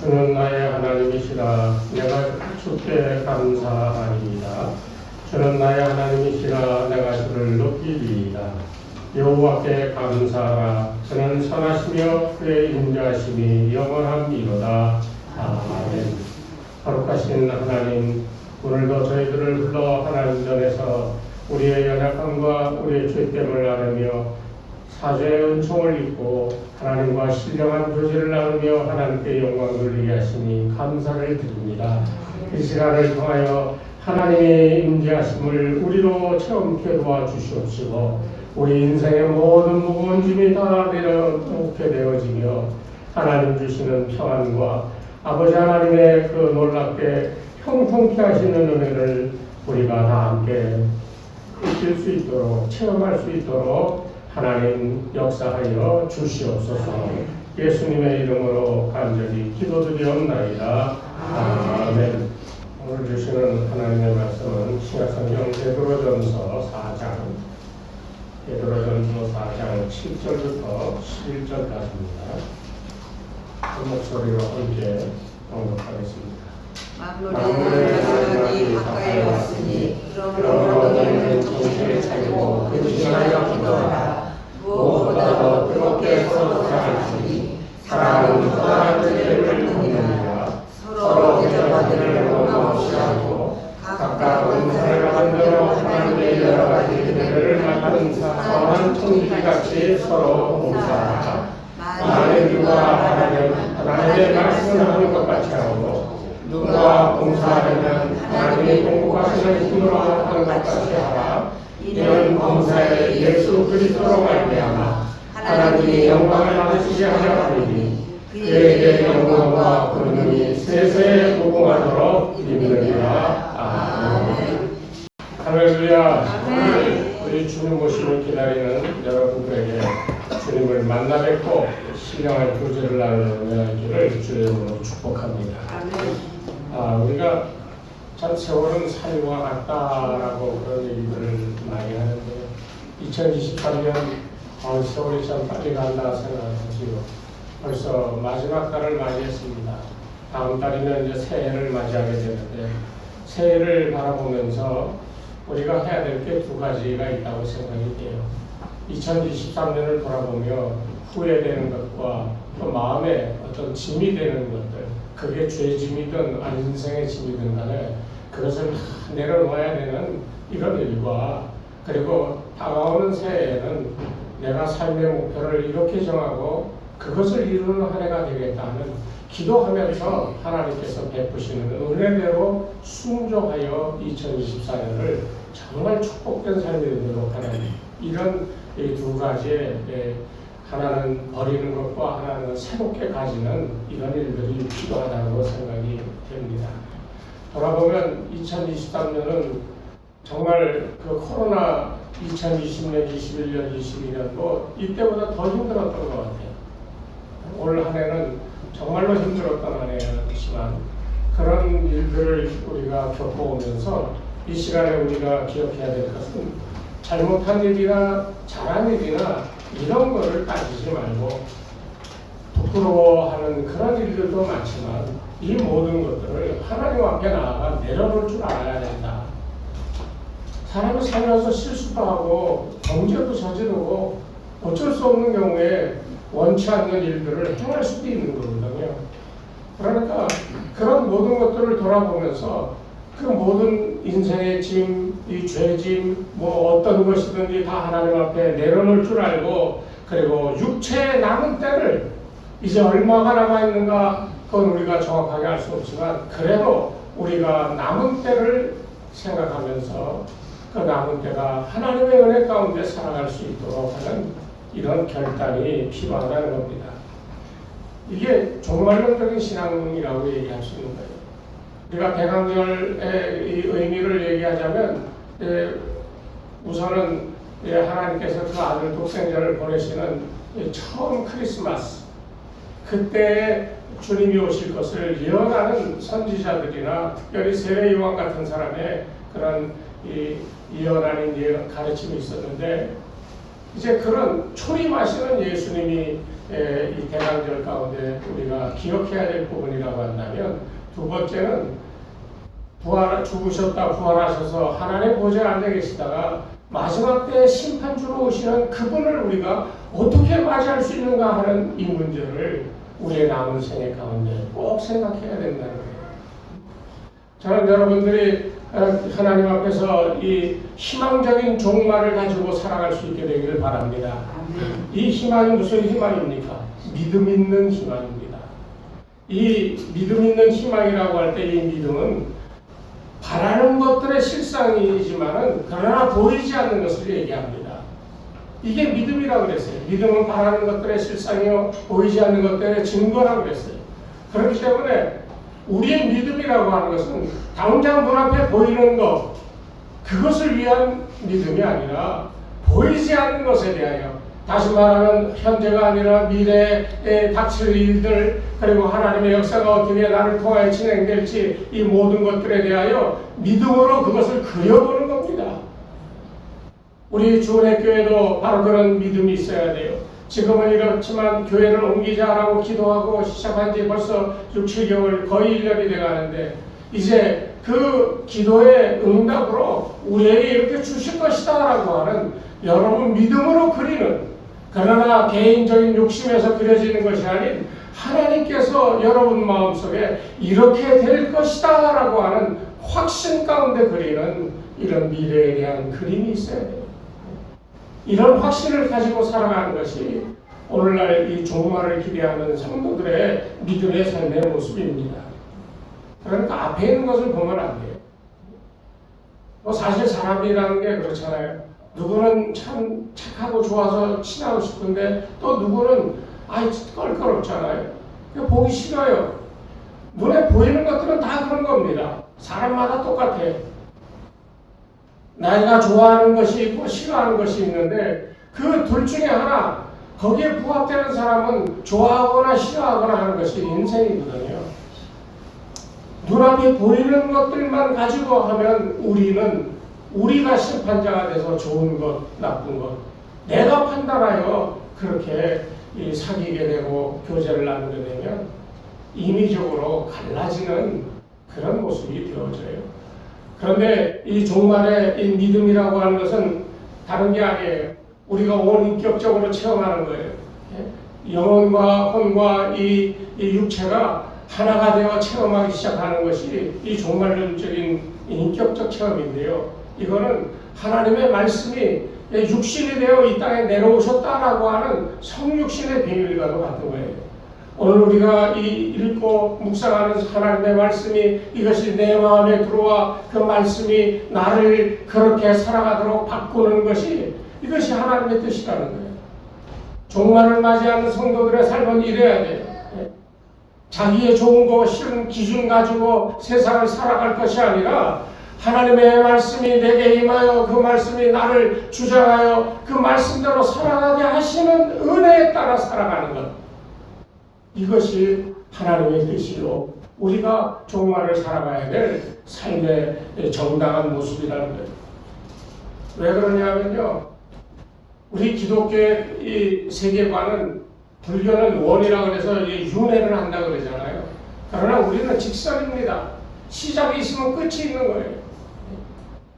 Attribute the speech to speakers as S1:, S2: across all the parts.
S1: 주는 나의 하나님이시라. 내가 주께 감사하리이다. 주는 나의 하나님이시라. 내가 주를 높이리이다. 여호와께 감사하라. 그는 선하시며 그의 인자하심이 영원함이로다. 아멘. 거룩하신 하나님, 오늘도 저희들을 불러 하나님 전에서 우리의 연약함과 우리의 죄됨을 나누며 사죄의 은총을 입고 하나님과 신령한 교제를 나누며 하나님께 영광 돌리게 하시니 감사를 드립니다. 이 시간을 통하여 하나님의 임재하심을 우리로 체험케 도와주시옵시고 우리 인생의 모든 무거운 짐이 다 내려놓게 되어지며 하나님 주시는 평안과 아버지 하나님의 그 놀랍게 형통케 하시는 은혜를 우리가 다 함께 느낄 수 있도록 체험할 수 있도록 하나님 역사하여 주시옵소서. 예수님의 이름으로 간절히 기도드리옵나이다. 아멘. 오늘 주시는 하나님의 말씀은 신약성경 베드로전서 4장 7절부터 11절까지입니다. 그 목소리로 함께 봉독하겠습니다.
S2: 만물의 하나님이 가까이 왔으니 그러므로 너희는 정신을 차리고 근신하여 기도하라. 무엇보다도 뜨겁게 서로 사랑하시니 사랑은 커다란 죄를 닦느니라. 서로 대적받기를 원망없이 하고 각각 은사를 만들어 하나님의 여러 가지 은혜를 맡은 선한 청지기같이 서로 봉사하라. 만일 누가 하나님의 말씀을 하는 것 같이 하고 누가 봉사하려면 하나님의 공급하시는 힘으로 하는 것 같이 하라. 이는 봉사에 예수 그리스도로 말미암아 하나님이 영광을 받으시게 하려 함이니 그에게 영광과 권능이 세세에 무궁하도록 이르리라. 아멘. 할렐루야. 우리 주님 모심을 기다리는 여러분들에게 주님을 만나 뵙고 신령한 교제를 나누는 길을 주님으로 축복합니다. 우리가 참 세월은 살과 같다라고 그런 얘기들을 많이 하는데 2023년 세월이 참 빨리 간다 생각하지요. 벌써 마지막 달을 맞이했습니다. 다음 달이면 이제 새해를 맞이하게 되는데 새해를 바라보면서 우리가 해야 될 게 두 가지가 있다고 생각이 돼요. 2023년을 돌아보며 후회되는 것과 또 마음에 어떤 짐이 되는 것들, 그게 죄짐이든 인생의 짐이든 간에 그것을 내려놓아야 되는 이런 일과 그리고 다가오는 새해에는 내가 삶의 목표를 이렇게 정하고 그것을 이루는 한 해가 되겠다 하는 기도하면서 하나님께서 베푸시는 은혜대로 순종하여 2024년을 정말 축복된 삶이 되도록 하는 이런 이 두 가지의 하나는 버리는 것과 하나는 새롭게 가지는 이런 일들이 필요하다고 생각이 됩니다. 돌아보면 2023년은 정말 그 코로나 2020년, 21년, 22년도 이때보다 더 힘들었던 것 같아요. 올 한 해는 정말로 힘들었던 한 해였지만 그런 일들을 우리가 겪어오면서 이 시간에 우리가 기억해야 될 것은 잘못한 일이나 잘한 일이나 이런 거를 따지지 말고 부끄러워하는 그런 일들도 많지만 이 모든 것들을 하나님 앞에 나아가 내려놓을 줄 알아야 된다. 사람이 살면서 실수도 하고 범죄도 저지르고 어쩔 수 없는 경우에 원치 않는 일들을 행할 수도 있는 거거든요. 그러니까 그런 모든 것들을 돌아보면서 그 모든 인생의 짐, 이 죄짐, 뭐 어떤 것이든지 다 하나님 앞에 내려놓을 줄 알고 그리고 육체의 남은 때를 이제 얼마가 남아있는가 그건 우리가 정확하게 알 수 없지만 그래도 우리가 남은 때를 생각하면서 그 남은 때가 하나님의 은혜 가운데 살아갈 수 있도록 하는 이런 결단이 필요하다는 겁니다. 이게 종말론적인 신앙이라고 얘기할 수 있는 거예요. 우리가 대강절의 이 의미를 얘기하자면 우선은 하나님께서 그 아들 독생자를 보내시는 처음 크리스마스 그때 주님이 오실 것을 예언하는 선지자들이나 특별히 세례 요한 같은 사람의 그런 예언 아닌 가르침이 있었는데 이제 그런 초림하시는 예수님이 이 대강절 가운데 우리가 기억해야 될 부분이라고 한다면, 두 번째는 죽으셨다 부활하셔서 하나님 보좌에 앉아 계시다가 마지막 때 심판주로 오시는 그분을 우리가 어떻게 맞이할 수 있는가 하는 이 문제를 우리의 남은 생애 가운데 꼭 생각해야 된다는 거예요. 저는 여러분들이 하나님 앞에서 이 희망적인 종말을 가지고 살아갈 수 있게 되기를 바랍니다. 이 희망이 무슨 희망입니까? 믿음 있는 희망입니다. 이 믿음 있는 희망이라고 할 때 이 믿음은 바라는 것들의 실상이지만은 그러나 보이지 않는 것을 얘기합니다. 이게 믿음이라고 그랬어요. 믿음은 바라는 것들의 실상이요 보이지 않는 것들의 증거라고 그랬어요. 그렇기 때문에 우리의 믿음이라고 하는 것은 당장 눈앞에 보이는 것, 그것을 위한 믿음이 아니라 보이지 않는 것에 대하여, 다시 말하면 현재가 아니라 미래에 닥칠 일들, 그리고 하나님의 역사가 어떻게 나를 통하여 진행될지, 이 모든 것들에 대하여 믿음으로 그것을 그려보는 겁니다. 우리 주은혜교회도 바로 그런 믿음이 있어야 돼요. 지금은 이렇지만 교회를 옮기자라고 기도하고 시작한 지 벌써 6, 7개월, 거의 1년이 돼가는데, 이제 그 기도의 응답으로 우리에게 이렇게 주실 것이다 라고 하는 여러분 믿음으로 그리는, 그러나 개인적인 욕심에서 그려지는 것이 아닌 하나님께서 여러분 마음속에 이렇게 될 것이다 라고 하는 확신 가운데 그리는 이런 미래에 대한 그림이 있어야 돼요. 이런 확신을 가지고 살아가는 것이 오늘날 이 종말을 기대하는 성도들의 믿음의 삶의 모습입니다. 그러니까 앞에 있는 것을 보면 안 돼요. 사실 사람이라는 게 그렇잖아요. 누구는 참 착하고 좋아서 친하고 싶은데 또 누구는 껄끄럽잖아요. 보기 싫어요. 눈에 보이는 것들은 다 그런 겁니다. 사람마다 똑같아요. 나이가 좋아하는 것이 있고 싫어하는 것이 있는데 그 둘 중에 하나, 거기에 부합되는 사람은 좋아하거나 싫어하거나 하는 것이 인생이거든요. 눈앞에 보이는 것들만 가지고 하면 우리가 심판자가 돼서 좋은 것, 나쁜 것, 내가 판단하여 그렇게 사귀게 되고 교제를 나누게 되면 임의적으로 갈라지는 그런 모습이 되어져요. 그런데 이 종말의 이 믿음이라고 하는 것은 다른 게 아니에요. 우리가 원인격적으로 체험하는 거예요. 영혼과 혼과 이 육체가 하나가 되어 체험하기 시작하는 것이 이 종말론적인 인격적 체험인데요. 이거는 하나님의 말씀이 육신이 되어 이 땅에 내려오셨다라고 하는 성육신의 비밀과도 같은 거예요. 오늘 우리가 읽고 묵상하는 하나님의 말씀이 이것이 내 마음에 들어와 그 말씀이 나를 그렇게 살아가도록 바꾸는 것이, 이것이 하나님의 뜻이라는 거예요. 종말을 맞이하는 성도들의 삶은 이래야 돼요. 자기의 좋은 거 싫은 기준 가지고 세상을 살아갈 것이 아니라 하나님의 말씀이 내게 임하여 그 말씀이 나를 주장하여 그 말씀대로 살아가게 하시는 은혜에 따라 살아가는 것, 이것이 하나님의 뜻이요 우리가 종말을 살아가야 될 삶의 정당한 모습이라는 거예요. 왜 그러냐면요, 우리 기독교의 이 세계관은, 불교는 원이라고 그래서 윤회를 한다고 그러잖아요. 그러나 우리는 직선입니다. 시작이 있으면 끝이 있는 거예요.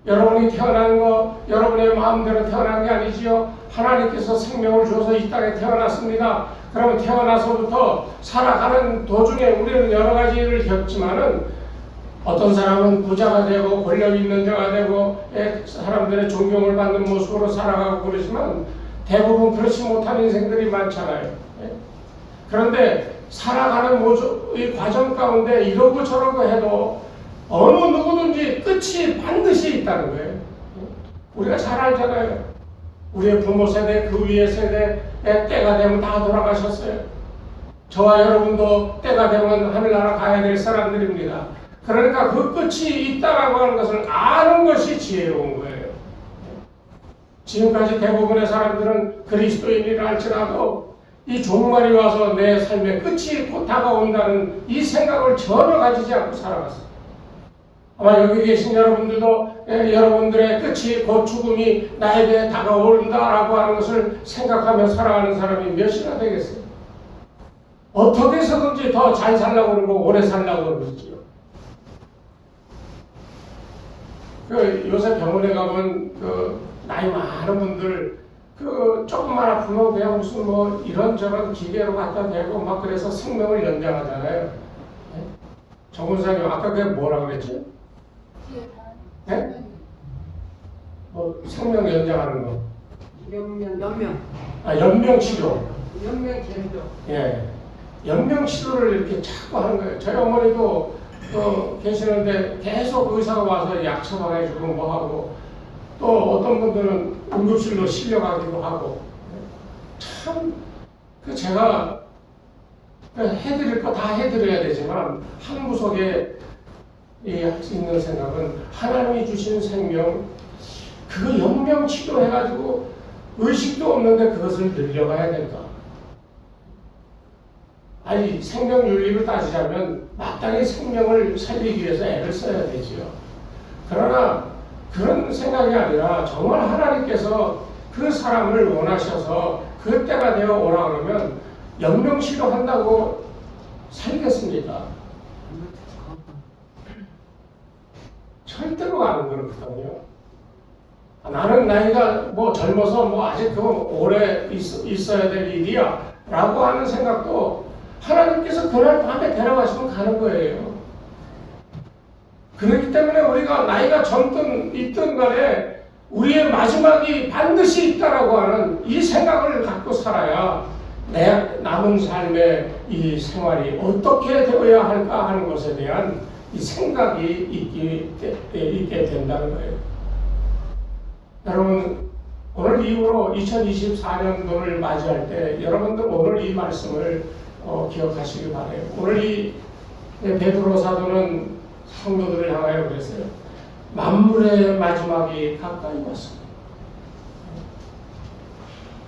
S2: 여러분이 태어난 거 여러분의 마음대로 태어난 게 아니지요. 하나님께서 생명을 줘서 이 땅에 태어났습니다. 그러면 태어나서부터 살아가는 도중에 우리는 여러 가지를 겪지만은, 어떤 사람은 부자가 되고 권력 있는 자가 되고 사람들의 존경을 받는 모습으로 살아가고 그러지만 대부분 그렇지 못한 인생들이 많잖아요. 그런데 살아가는 이 과정 가운데 이러고 저러고 해도 어느 누구든지 끝이 반드시 있다는 거예요. 우리가 잘 알잖아요. 우리의 부모 세대, 그 위의 세대, 때가 되면 다 돌아가셨어요. 저와 여러분도 때가 되면 하늘나라 가야 될 사람들입니다. 그러니까 그 끝이 있다라고 하는 것을 아는 것이 지혜로운 거예요. 지금까지 대부분의 사람들은 그리스도인이라 할지라도 이 종말이 와서 내 삶의 끝이 곧 다가온다는 이 생각을 전혀 가지지 않고 살아갔어요. 아마 여기 계신 여러분들도 여러분들의 끝이 곧 죽음이 나에게 다가온다라고 하는 것을 생각하며 살아가는 사람이 몇이나 되겠어요? 어떻게 해서든지 더 잘 살려고 그러고 오래 살려고 그러지요. 요새 병원에 가면 나이 많은 분들 조금만 아프면 그냥 무슨 뭐 이런저런 기계로 갖다 대고 막 그래서 생명을 연장하잖아요. 정 원사님 아까 그게 뭐라 그랬지? 네? 뭐 생명 연장하는 거.
S3: 연명.
S2: 연명 치료.
S3: 연명 제도.
S2: 예. 연명 치료를 이렇게 자꾸 하는 거예요. 저희 어머니도 계시는데 계속 의사가 와서 약 처방해주고 뭐 하고 또 어떤 분들은 응급실로 실려가기도 하고 참 제가 해드릴 거 다 해드려야 되지만 한 구석에 할 수 있는 생각은 하나님이 주신 생명 그거 연명 치료해가지고 의식도 없는데 그것을 늘려가야 될까? 아니 생명 윤리를 따지자면 마땅히 생명을 살리기 위해서 애를 써야 되지요. 그러나 그런 생각이 아니라 정말 하나님께서 그 사람을 원하셔서 그 때가 되어 오라 그러면 연명치료 한다고 살겠습니까? 절대로 안 그렇거든요. 나는 나이가 뭐 젊어서 뭐 아직 그 오래 있어야 될 일이야 라고 하는 생각도 하나님께서 그날 밤에 데려가시면 가는 거예요. 그렇기 때문에 우리가 나이가 젊든 있든 간에 우리의 마지막이 반드시 있다라고 하는 이 생각을 갖고 살아야 내 남은 삶의 이 생활이 어떻게 되어야 할까 하는 것에 대한 이 생각이 있게 된다는 거예요. 여러분 오늘 이후로 2024년도를 맞이할 때 여러분들 오늘 이 말씀을 기억하시기 바라요. 오늘 이 베드로 사도는 성도들을 향하여 그랬어요. 만물의 마지막이 가까이 왔습니다.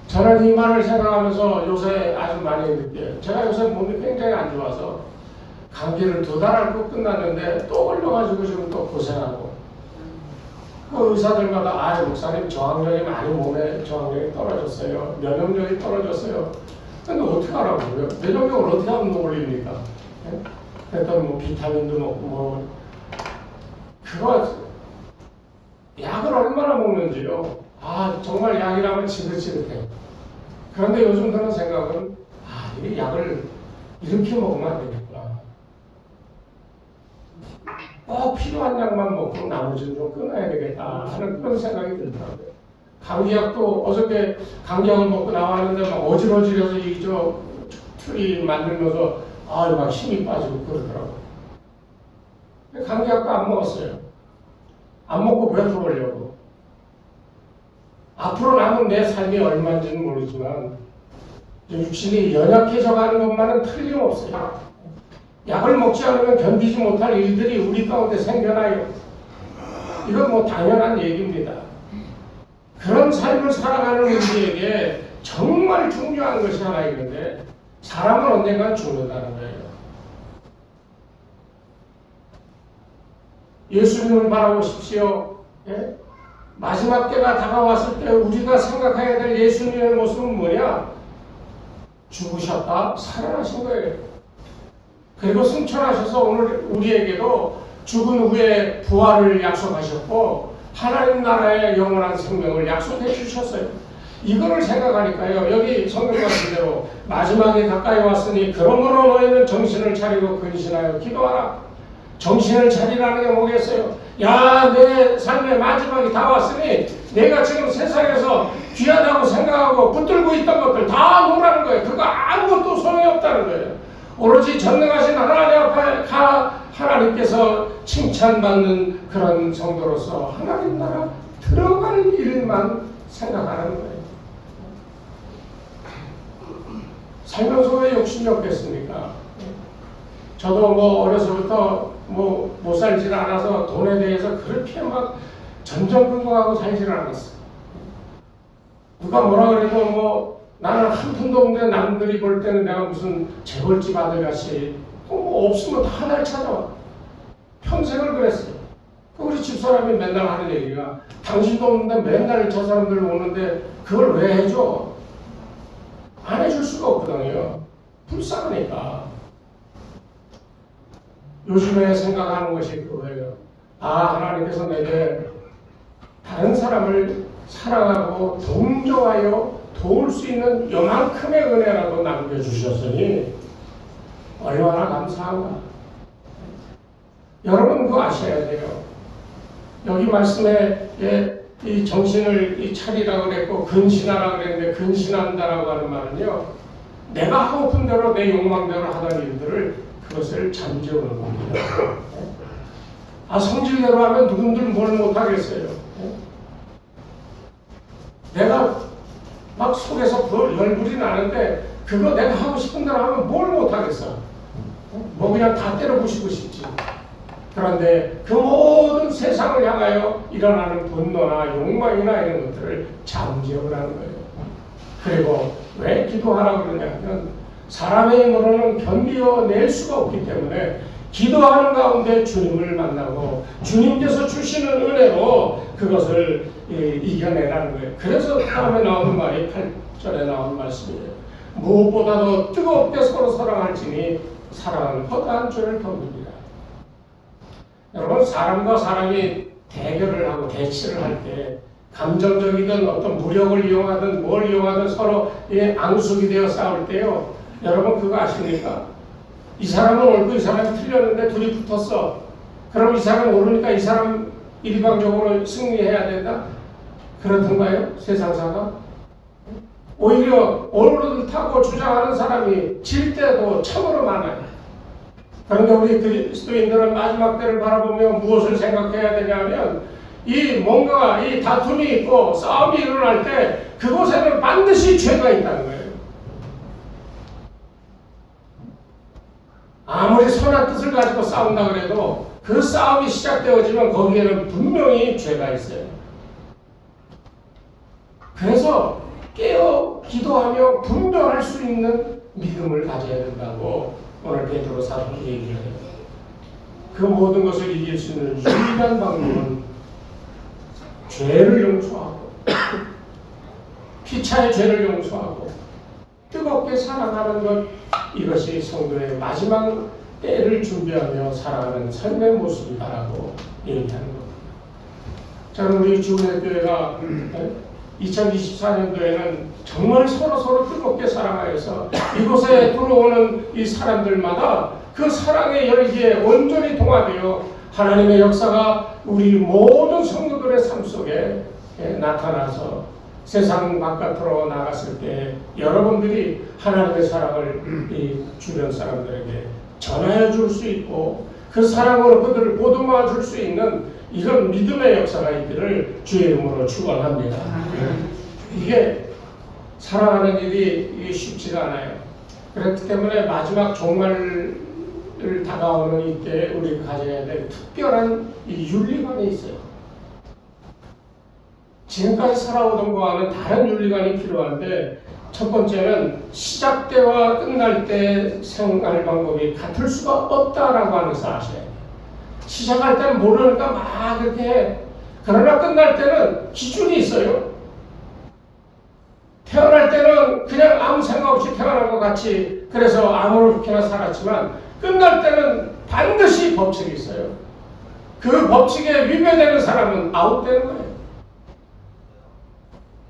S2: 저는 이 말을 생각하면서 요새 아주 많이 느껴요. 제가 요새 몸이 굉장히 안 좋아서 감기를 2달 앓고 끝났는데 또 걸려가지고 지금 또 고생하고 의사들마다 목사님 저항력이 많이 몸에 저항력이 떨어졌어요. 면역력이 떨어졌어요. 근데 어떻게 하라고요? 면역력을 어떻게 하면 올립니까? 그랬더니 뭐 비타민도 먹고 그거 약을 얼마나 먹는지요. 정말 약이라면 지긋지긋해요. 그런데 요즘 드는 생각은 이 약을 이렇게 먹으면 안 되겠구나. 꼭 필요한 약만 먹고 나머지는 좀 끊어야 되겠다 하는 그런 생각이 들더라고요. 감기약도 어저께 감기약을 먹고 나왔는데 막 어질어질해서 이저 틀이 만들면서 막 힘이 빠지고 그러더라고요. 감기약도 안 먹었어요. 안 먹고 뱉어보려고. 앞으로 남은 내 삶이 얼마인지는 모르지만 육신이 연약해져 가는 것만은 틀림없어요. 약을 먹지 않으면 견디지 못할 일들이 우리 가운데 생겨나요. 이건 뭐 당연한 얘기입니다. 그런 삶을 살아가는 우리에게 정말 중요한 것이 하나 있는데 사람은 언젠간 죽는다는 거예요. 예수님을 바라보십시오. 예? 마지막 때가 다가왔을 때 우리가 생각해야 될 예수님의 모습은 뭐냐? 죽으셨다 살아나신 거예요. 그리고 승천하셔서 오늘 우리에게도 죽은 후에 부활을 약속하셨고 하나님 나라의 영원한 생명을 약속해 주셨어요. 이거를 생각하니까요. 여기 성경 같은 대로 마지막에 가까이 왔으니 그러므로 너희는 정신을 차리고 근신하여 기도하라. 정신을 차리라는 게 뭐겠어요? 내 삶의 마지막이 다 왔으니 내가 지금 세상에서 귀하다고 생각하고 붙들고 있던 것들 다 놓으라는 거예요. 그거 아무것도 소용이 없다는 거예요. 오로지 전능하신 하나님 앞에 하나님께서 칭찬받는 그런 성도로서 하나님 나라 들어갈 일만 생각하는 거예요. 살면서 왜 욕심이 없겠습니까? 저도 뭐 어려서부터 못 살질 않아서 돈에 대해서 그렇게 막 전전긍긍하고 살질 않았어요. 누가 뭐라 그래도 나는 한 푼도 없는데 남들이 볼 때는 내가 무슨 재벌집 아들같이 없으면 다 날 찾아와. 평생을 그랬어요. 우리 집사람이 맨날 하는 얘기가 당신도 없는데 맨날 저 사람들 오는데 그걸 왜 해줘? 안 해줄 수가 없거든요. 불쌍하니까. 요즘에 생각하는 것이 그거예요. 하나님께서 내게 다른 사람을 사랑하고 동정하여 도울 수 있는 요만큼의 은혜라도 남겨주셨으니 얼마나 감사한가. 여러분 그거 아셔야 돼요. 여기 말씀에 이 정신을 차리라고 그랬고 근신하라고 그랬는데 근신한다라고 하는 말은요. 내가 하고픈 대로 내 욕망대로 하던 일들을 그것을 잠재우는 겁니다. 성질대로 하면 누군들 뭘 못하겠어요. 내가 막 속에서 열불이 나는데 그거 내가 하고 싶은 대로 하면 뭘 못하겠어. 뭐 그냥 다 때려부시고 싶지. 그런데 그 모든 세상을 향하여 일어나는 분노나 욕망이나 이런 것들을 잠재우라는 거예요. 그리고 왜 기도하라고 그러냐면 사람의 힘으로는 견디어낼 수가 없기 때문에 기도하는 가운데 주님을 만나고 주님께서 주시는 은혜로 그것을 이겨내라는 거예요. 그래서 다음에 나오는 말이 8절에 나오는 말씀이에요. 무엇보다도 뜨겁게 서로 사랑할지니 사랑은 허다한 죄를 덮습니다. 여러분 사람과 사람이 대결을 하고 대치를 할 때 감정적이든 어떤 무력을 이용하든 뭘 이용하든 서로 앙숙이 되어 싸울 때요. 여러분 그거 아십니까? 이 사람은 옳고 이 사람이 틀렸는데 둘이 붙었어. 그럼 이 사람 옳으니까 이 사람 일방적으로 승리해야 된다? 그렇던가요? 세상사가? 오히려 옳다고 주장하는 사람이 질 때도 참으로 많아요. 그런데 우리 그리스도인들은 마지막 때를 바라보며 무엇을 생각해야 되냐면 이 뭔가 이 다툼이 있고 싸움이 일어날 때 그곳에는 반드시 죄가 있다는 거예요. 아무리 선한 뜻을 가지고 싸운다 그래도 그 싸움이 시작되어지면 거기에는 분명히 죄가 있어요. 그래서 깨어 기도하며 분별할 수 있는 믿음을 가져야 된다고 오늘 베드로 사도는 얘기를 해요. 그 모든 것을 이길 수 있는 유일한 방법은 죄를 용서하고 피차의 죄를 용서하고 뜨겁게 사랑하는 것, 이것이 성도의 마지막 때를 준비하며 살아가는 삶의 모습이다라고 얘기하는 겁니다. 저는 우리 주문회교회가 2024년도에는 정말 서로 뜨겁게 사랑하여서 이곳에 들어오는 이 사람들마다 그 사랑의 열기에 온전히 동화되어 하나님의 역사가 우리 모든 성도들의 삶 속에 나타나서 세상 바깥으로 나갔을 때 여러분들이 하나님의 사랑을 이 주변 사람들에게 전하여 줄 수 있고 그 사랑으로 그들을 보듬어 줄 수 있는 이런 믿음의 역사가 있기를 주의 이름으로 축원합니다. 이게 사랑하는 일이 이게 쉽지가 않아요. 그렇기 때문에 마지막 종말을 다가오는 이때 우리가 가져야 될 특별한 이 윤리관이 있어요. 지금까지 살아오던 거와는 다른 윤리관이 필요한데 첫 번째는 시작 때와 끝날 때 생활 방법이 같을 수가 없다라고 하는 것을 아셔야 돼요. 시작할 때는 모르니까 막 그렇게 해. 그러나 끝날 때는 기준이 있어요. 태어날 때는 그냥 아무 생각 없이 태어난 것 같이 그래서 아무렇게나 살았지만 끝날 때는 반드시 법칙이 있어요. 그 법칙에 위배되는 사람은 아웃되는 거예요.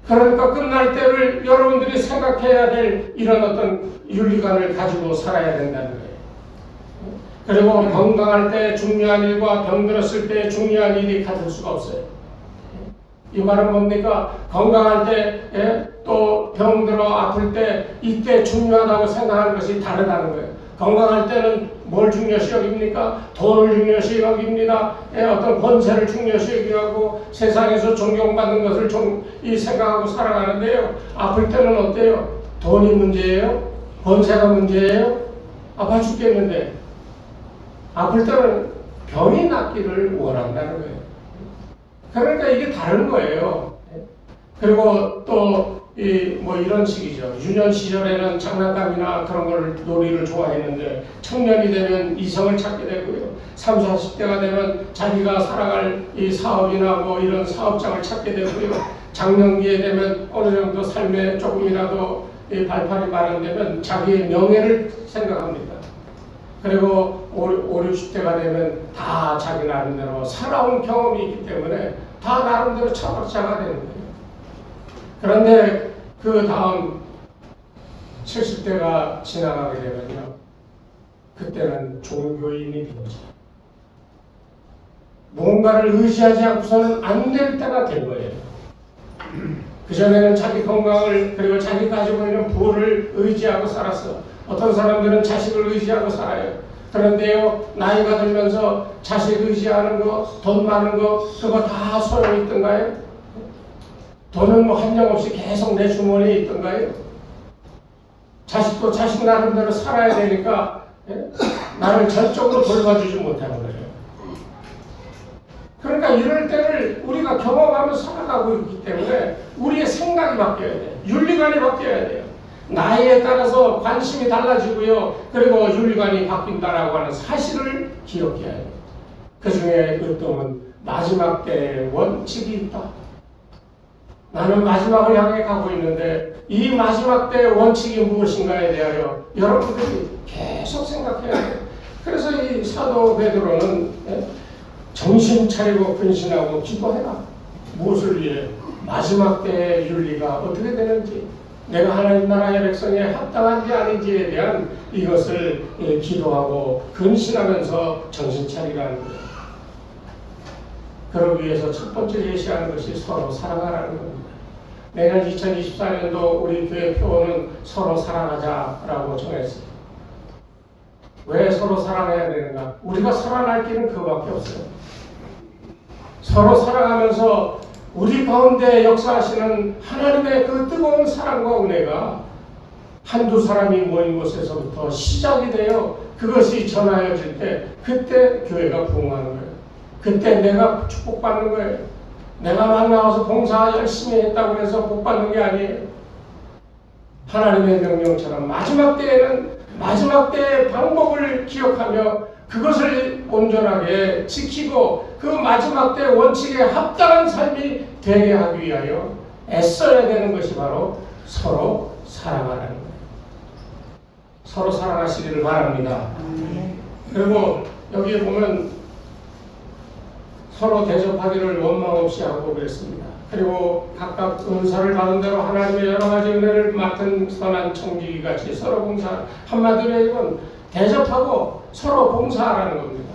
S2: 그러니까 끝날 때를 여러분들이 생각해야 될 이런 어떤 윤리관을 가지고 살아야 된다는 거예요. 그리고 건강할 때 중요한 일과 병들었을 때 중요한 일이 같을 수가 없어요. 이 말은 뭡니까? 건강할 때 또 병들어 아플 때 이때 중요하다고 생각하는 것이 다르다는 거예요. 건강할 때는 뭘 중요시 여깁니까? 돈을 중요시 여깁니다. 어떤 권세를 중요시 여기고 세상에서 존경받는 것을 생각하고 살아가는데요. 아플 때는 어때요? 돈이 문제예요? 권세가 문제예요? 아파 죽겠는데 아플 때는 병이 낫기를 원한다는 거예요. 그러니까 이게 다른 거예요. 그리고 또 뭐 이런 식이죠. 유년 시절에는 장난감이나 그런 걸 놀이를 좋아했는데 청년이 되면 이성을 찾게 되고요. 3, 40대가 되면 자기가 살아갈 이 사업이나 뭐 이런 사업장을 찾게 되고요. 장년기에 되면 어느 정도 삶에 조금이라도 이 발판이 마련되면 자기의 명예를 생각합니다. 그리고 5, 60대가 되면 다 자기 나름대로 살아온 경험이 있기 때문에 다 나름대로 철학자가 되는 거예요. 그런데 그 다음 70대가 지나가게 되면요, 그때는 종교인이 되죠. 무언가를 의지하지 않고서는 안 될 때가 된 거예요. 그전에는 자기 건강을 그리고 자기 가지고 있는 부를 의지하고 살았어. 어떤 사람들은 자식을 의지하고 살아요. 그런데요, 나이가 들면서 자식 의지하는 거, 돈 많은 거, 그거 다 소용이 있던가요? 돈은 뭐 한정없이 계속 내 주머니에 있던가요? 자식도 자식 나름대로 살아야 되니까 나를 전적으로 돌봐주지 못하는 거예요. 그러니까 이럴 때를 우리가 경험하면서 살아가고 있기 때문에 우리의 생각이 바뀌어야 돼요. 윤리관이 바뀌어야 돼요. 나이에 따라서 관심이 달라지고요. 그리고 윤리관이 바뀐다라고 하는 사실을 기억해야 돼요. 그 중에 어떤 마지막 때의 원칙이 있다. 나는 마지막을 향해 가고 있는데 이 마지막 때의 원칙이 무엇인가에 대하여 여러분들이 계속 생각해야 돼요. 그래서 이 사도 베드로는 정신 차리고 근신하고 기도해라. 무엇을 위해? 마지막 때의 윤리가 어떻게 되는지, 내가 하나님 나라의 백성에 합당한지 아닌지에 대한 이것을 기도하고 근신하면서 정신 차리라는 거예요. 그러기 위해서 첫 번째 제시하는 것이 서로 사랑하라는 겁니다. 내년 2024년도 우리 교회 표어는 서로 사랑하자라고 정했어요. 왜 서로 사랑해야 되는가? 우리가 살아날 길은 그거밖에 없어요. 서로 사랑하면서 우리 가운데 역사하시는 하나님의 그 뜨거운 사랑과 은혜가 한두 사람이 모인 곳에서부터 시작이 되어 그것이 전하여질 때 그때 교회가 부흥하는 거예요. 그때 내가 축복받는 거예요. 내가 막 나와서 봉사 열심히 했다고 해서 복받는 게 아니에요. 하나님의 명령처럼 마지막 때에는 마지막 때의 방법을 기억하며 그것을 온전하게 지키고 그 마지막 때 원칙에 합당한 삶이 되게 하기 위하여 애써야 되는 것이 바로 서로 사랑하라는 거예요. 서로 사랑하시기를 바랍니다. 그리고 여기에 보면 서로 대접하기를 원망 없이 하고 그랬습니다. 그리고 각각 은사를 받은 대로 하나님의 여러 가지 은혜를 맡은 선한 청지기같이 서로 봉사, 한마디로 이건 대접하고 서로 봉사하라는 겁니다.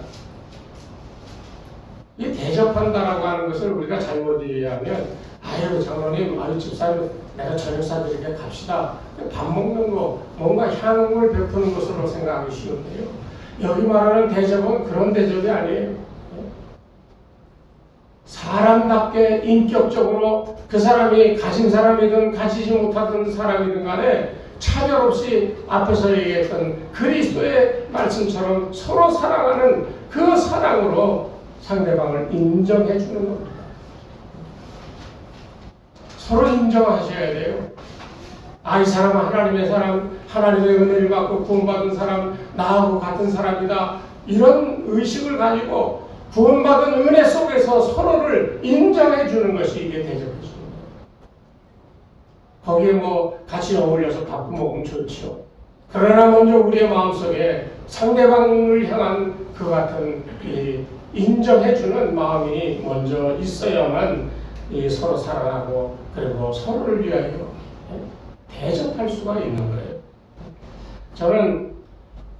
S2: 이 대접한다라고 하는 것을 우리가 잘못 이해하면 아유 장로님, 아유 집사님, 내가 저녁 사드리게 갑시다. 밥 먹는 거, 뭔가 향응을 베푸는 것으로 생각하기 쉬운데요. 여기 말하는 대접은 그런 대접이 아니에요. 사람답게 인격적으로 그 사람이 가진 사람이든 가지지 못하던 사람이든 간에 차별 없이 앞에서 얘기했던 그리스도의 말씀처럼 서로 사랑하는 그 사랑으로 상대방을 인정해 주는 겁니다. 서로 인정하셔야 돼요. 아, 이 사람은 하나님의 사람, 하나님의 은혜를 받고 구원받은 사람, 나하고 같은 사람이다. 이런 의식을 가지고 구원받은 은혜 속에서 서로를 인정해 주는 것이 이게 대접해 주는 거예요. 거기에 뭐 같이 어울려서 밥 먹으면 좋죠. 그러나 먼저 우리의 마음속에 상대방을 향한 그 같은 인정해 주는 마음이 먼저 있어야만 서로 사랑하고 그리고 서로를 위하여 대접할 수가 있는 거예요. 저는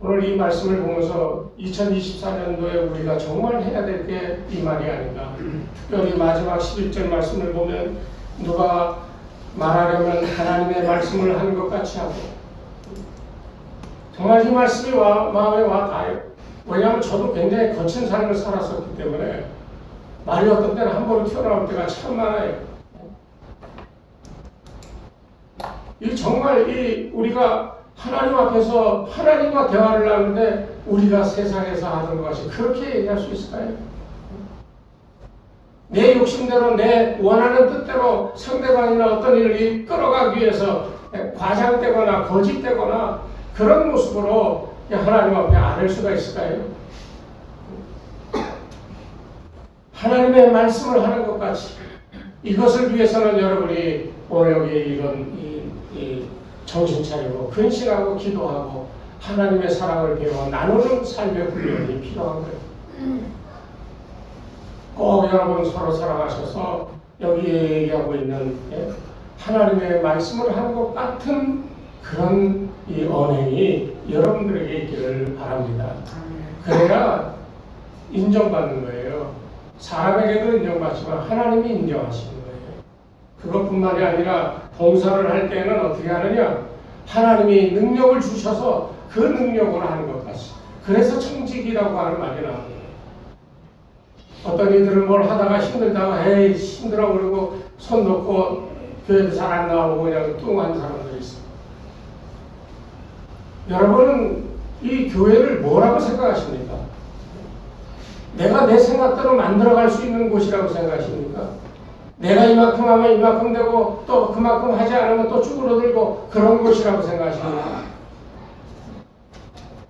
S2: 오늘 이 말씀을 보면서 2024년도에 우리가 정말 해야 될 게 이 말이 아닌가. 특별히 마지막 11절 말씀을 보면 누가 말하려면 하나님의 말씀을 하는 것 같이 하고, 정말 이 말씀이 마음에 와 닿아요. 왜냐하면 저도 굉장히 거친 삶을 살았었기 때문에 말이 어떤 때는 함부로 튀어나올 때가 참 많아요. 이 정말 우리가 하나님 앞에서 하나님과 대화를 하는데 우리가 세상에서 하던 것이 그렇게 얘기할 수 있을까요? 내 욕심대로 내 원하는 뜻대로 상대방이나 어떤 일을 이끌어가기 위해서 과장되거나 거짓되거나 그런 모습으로 하나님 앞에 아뢰 수가 있을까요? 하나님의 말씀을 하는 것 같이 이것을 위해서는 여러분이 오늘 여기 이 정신 차리고 근신하고 기도하고 하나님의 사랑을 배워 나누는 삶의 훈련이 필요한 거예요. 꼭 여러분 서로 사랑하셔서 여기 얘기하고 있는 하나님의 말씀을 하는 것 같은 그런 이 언행이 여러분들에게 있기를 바랍니다. 그래야 인정받는 거예요. 사람에게도 인정받지만 하나님이 인정하시는 거예요. 그것뿐만이 아니라 봉사를 할 때는 어떻게 하느냐? 하나님이 능력을 주셔서 그 능력으로 하는 것 같이. 그래서 청직이라고 하는 말이 나옵니다. 어떤 이들은 뭘 하다가 힘들다가 에이 힘들어 그러고 손 놓고 교회도 잘 안 나오고 그냥 뚱한 사람들이 있어요. 여러분은 이 교회를 뭐라고 생각하십니까? 내가 내 생각대로 만들어갈 수 있는 곳이라고 생각하십니까? 내가 이만큼 하면 이만큼 되고 또 그만큼 하지 않으면 또 쭈그러들고 그런 곳이라고 생각하십니까?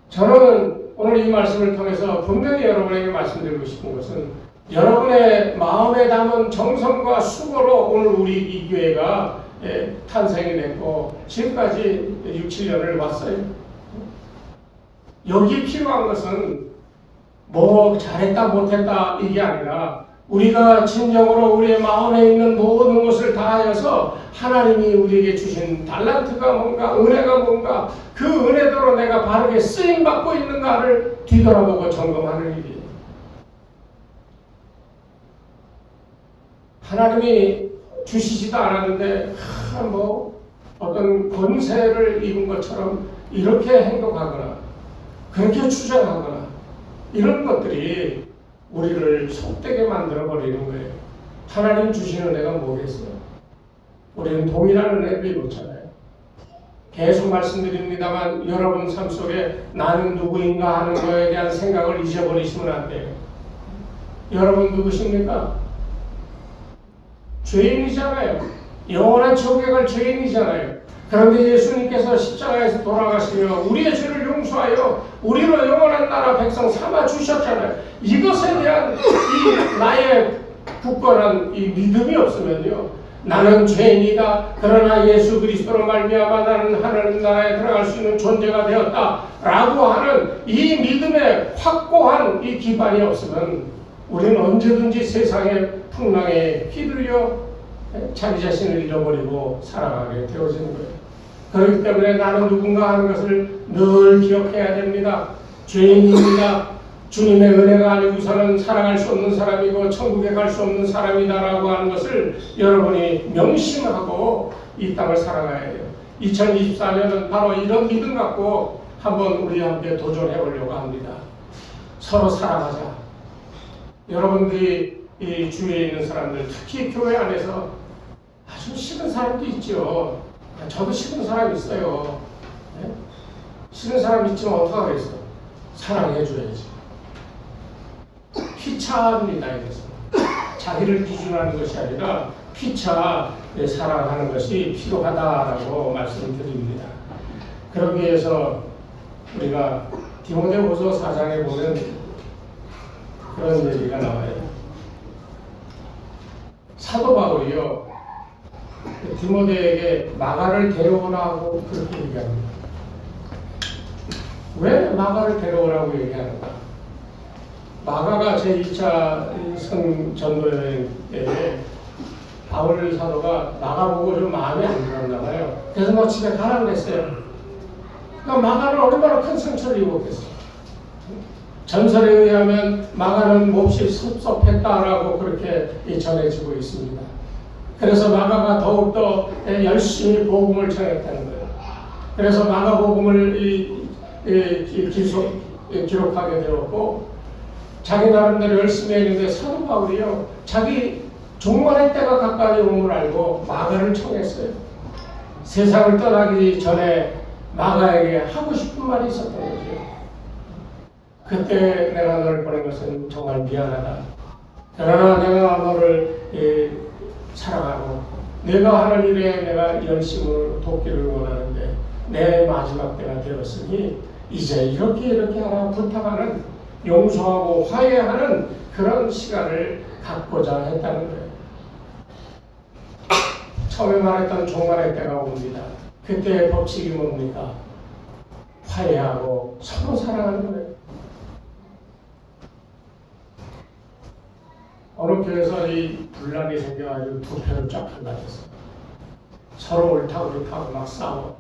S2: 저는 오늘 이 말씀을 통해서 분명히 여러분에게 말씀드리고 싶은 것은 여러분의 마음에 담은 정성과 수고로 오늘 우리 이 교회가 탄생이 됐고 지금까지 6, 7년을 왔어요. 여기 필요한 것은 뭐 잘했다 못했다 이게 아니라 우리가 진정으로 우리의 마음에 있는 모든 것을 다하여서 하나님이 우리에게 주신 달란트가 뭔가 은혜가 뭔가 그 은혜대로 내가 바르게 쓰임받고 있는가를 뒤돌아보고 점검하는 일이에요. 하나님이 주시지도 않았는데 뭐 어떤 권세를 입은 것처럼 이렇게 행동하거나 그렇게 주장하거나 이런 것들이 우리를 속되게 만들어버리는 거예요. 하나님 주시는 은혜가 뭐겠어요? 우리는 동일한 은혜를 이루잖아요. 계속 말씀드립니다만 여러분 삶 속에 나는 누구인가 하는 거에 대한 생각을 잊어버리시면 안 돼요. 여러분 누구십니까? 죄인이잖아요. 영원한 지옥에 갈 죄인이잖아요. 그런데 예수님께서 십자가에서 돌아가시며 우리의 죄를 용서하여 우리로 영원한 나라 백성 삼아 주셨잖아요. 이것에 대한 이 나의 굳건한 이 믿음이 없으면요, 나는 죄인이다. 그러나 예수 그리스도로 말미암아 나는 하나님 나라에 들어갈 수 있는 존재가 되었다라고 하는 이 믿음의 확고한 이 기반이 없으면 우리는 언제든지 세상의 풍랑에 휘둘려 자기 자신을 잃어버리고 살아가게 되어지는 거예요. 그렇기 때문에 나는 누군가 하는 것을 늘 기억해야 됩니다. 죄인입니다. 주님의 은혜가 아니고서는 살아갈 수 없는 사람이고 천국에 갈 수 없는 사람이다라고 하는 것을 여러분이 명심하고 이 땅을 살아가야 해요. 2024년은 바로 이런 믿음 갖고 한번 우리 함께 도전해 보려고 합니다. 서로 사랑하자. 여러분들이 이 주위에 있는 사람들, 특히 교회 안에서 아주 싫은 사람도 있죠. 저도 싫은 사람 있어요. 네? 싫은 사람 있지만 어떡하겠어? 사랑해줘야지. 피차입니다. 이래서 자기를 기준하는 것이 아니라 피차 사랑하는 것이 필요하다라고 말씀드립니다. 그러기 위해서 우리가 디모데후서 4장에 보면 그런 얘기가 나와요. 사도 바울이요, 디모데에게 마가를 데려오라고 그렇게 얘기합니다. 왜 마가를 데려오라고 얘기하는가? 마가가 제2차 전도여행 때 바울 사도가 마가 보고 좀 마음에 안 들었나 봐요. 그래서 너 집에 가라고 그랬어요. 그러니까 마가는 얼마나 큰 상처를 입었겠어요. 전설에 의하면 마가는 몹시 섭섭했다라고 그렇게 전해지고 있습니다. 그래서 마가가 더욱더 열심히 복음을 전했다는 거예요. 그래서 마가 복음을 기록하게 되었고 자기 나름대로 열심히 했는데 사도 바울이요, 자기 종말의 때가 가까이 온 걸 알고 마가를 청했어요. 세상을 떠나기 전에 마가에게 하고 싶은 말이 있었던 거죠. 그때 내가 너를 보낸 것은 정말 미안하다. 그러나 내가 너를 사랑하고 내가 하는 일에 내가 열심으로 돕기를 원하는데 내 마지막 때가 되었으니 이제 이렇게 하라 부탁하는 용서하고 화해하는 그런 시간을 갖고자 했다는 거예요. 처음에 말했던 종말의 때가 옵니다. 그때의 법칙이 뭡니까? 화해하고 서로 사랑하는 거예요. 어느 교회에서 이 분란이 생겨가지고 두 편을 쫙 갈라졌어요. 서로 옳다고 그렇다고 막 싸워.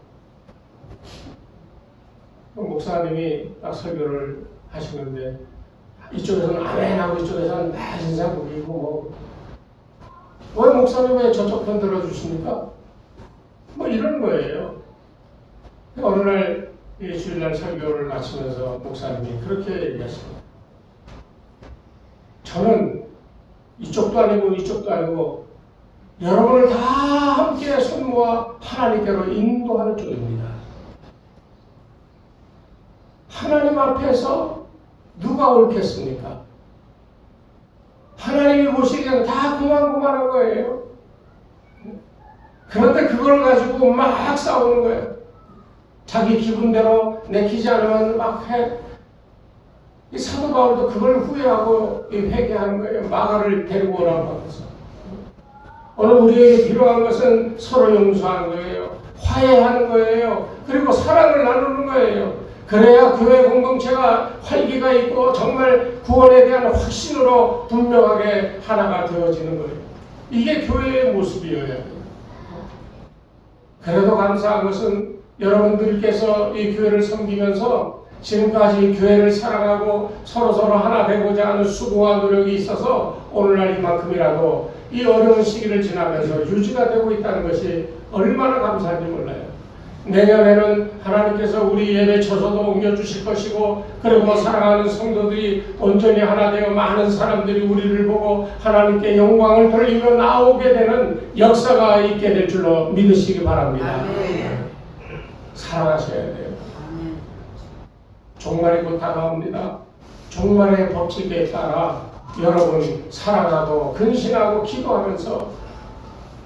S2: 목사님이 딱 설교를 하시는데 이쪽에서는 아멘하고 이쪽에서는 막 인상 부리고 왜 목사님 왜 저쪽 편 들어주십니까? 뭐 이런 거예요. 어느 날 주일날 설교를 마치면서 목사님이 그렇게 얘기하십니다. 저는 이쪽도 아니고 이쪽도 아니고 여러분을 다 함께 손 모아 하나님께로 인도하는 쪽입니다. 하나님 앞에서 누가 옳겠습니까? 하나님이 보시기에는 다 고만고만한 거예요. 그런데 그걸 가지고 막 싸우는 거예요. 자기 기분대로 내키지 않으면 막 해. 이 사도 바울도 그걸 후회하고 회개하는 거예요. 마가를 데리고 오라고 하면서. 오늘 우리에게 필요한 것은 서로 용서하는 거예요. 화해하는 거예요. 그리고 사랑을 나누는 거예요. 그래야 교회 공동체가 활기가 있고 정말 구원에 대한 확신으로 분명하게 하나가 되어지는 거예요. 이게 교회의 모습이어야 돼요. 그래도 감사한 것은 여러분들께서 이 교회를 섬기면서 지금까지 교회를 사랑하고 서로서로 하나 되고자 하는 수고와 노력이 있어서 오늘날 이만큼이라도 이 어려운 시기를 지나면서 유지가 되고 있다는 것이 얼마나 감사한지 몰라요. 내년에는 하나님께서 우리 예배 처소도 옮겨주실 것이고 그리고 사랑하는 성도들이 온전히 하나 되어 많은 사람들이 우리를 보고 하나님께 영광을 돌리며 나오게 되는 역사가 있게 될 줄로 믿으시기 바랍니다.
S3: 아멘.
S2: 사랑하셔야 돼요.
S3: 아멘.
S2: 종말이 곧 다가옵니다. 종말의 법칙에 따라 여러분 사랑하고 근신하고 기도하면서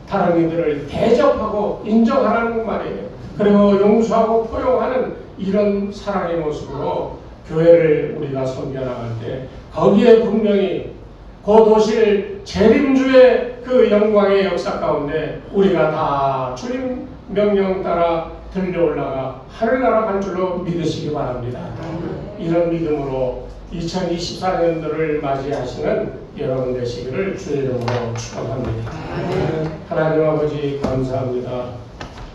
S2: 다른 이들을 대접하고 인정하라는 말이에요. 그리고 용서하고 포용하는 이런 사랑의 모습으로 교회를 우리가 섬겨나갈 때 거기에 분명히 곧 오실 재림주의 그 영광의 역사 가운데 우리가 다 주님 명령 따라 들려 올라가 하늘나라 갈 줄로 믿으시기 바랍니다. 이런 믿음으로 2024년도를 맞이하시는 여러분 되시기를 주의 이름으로 축원합니다. 하나님 아버지 감사합니다.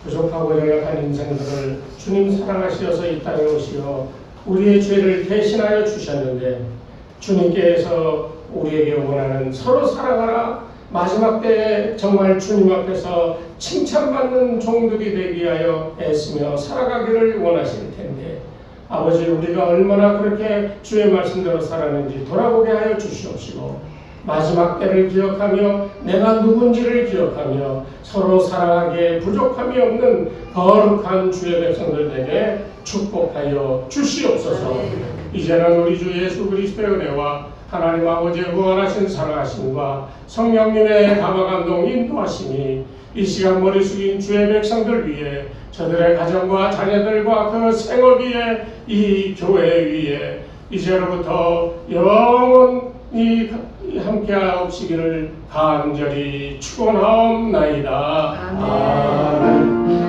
S2: 부족하고 연약한 인생들을 주님 사랑하시어서 이 땅에 오시어 우리의 죄를 대신하여 주셨는데 주님께서 우리에게 원하는 서로 사랑하라 마지막 때에 정말 주님 앞에서 칭찬받는 종들이 되기 위하여 애쓰며 살아가기를 원하실 텐데 아버지 우리가 얼마나 그렇게 주의 말씀대로 살았는지 돌아보게 하여 주시옵시고 마지막 때를 기억하며 내가 누군지를 기억하며 서로 사랑하기에 부족함이 없는 거룩한 주의 백성들에게 축복하여 주시옵소서. 이제는 우리 주 예수 그리스도의 은혜와 하나님 아버지의 무한하신 사랑하심과 성령님의 감화감동 인도하심이 이 시간 머리 숙인 주의 백성들 위에 저들의 가정과 자녀들과 그 생업 위에 이 교회 위에 이제로부터 영원히 함께하옵시기를 간절히 축원하옵나이다. 아멘.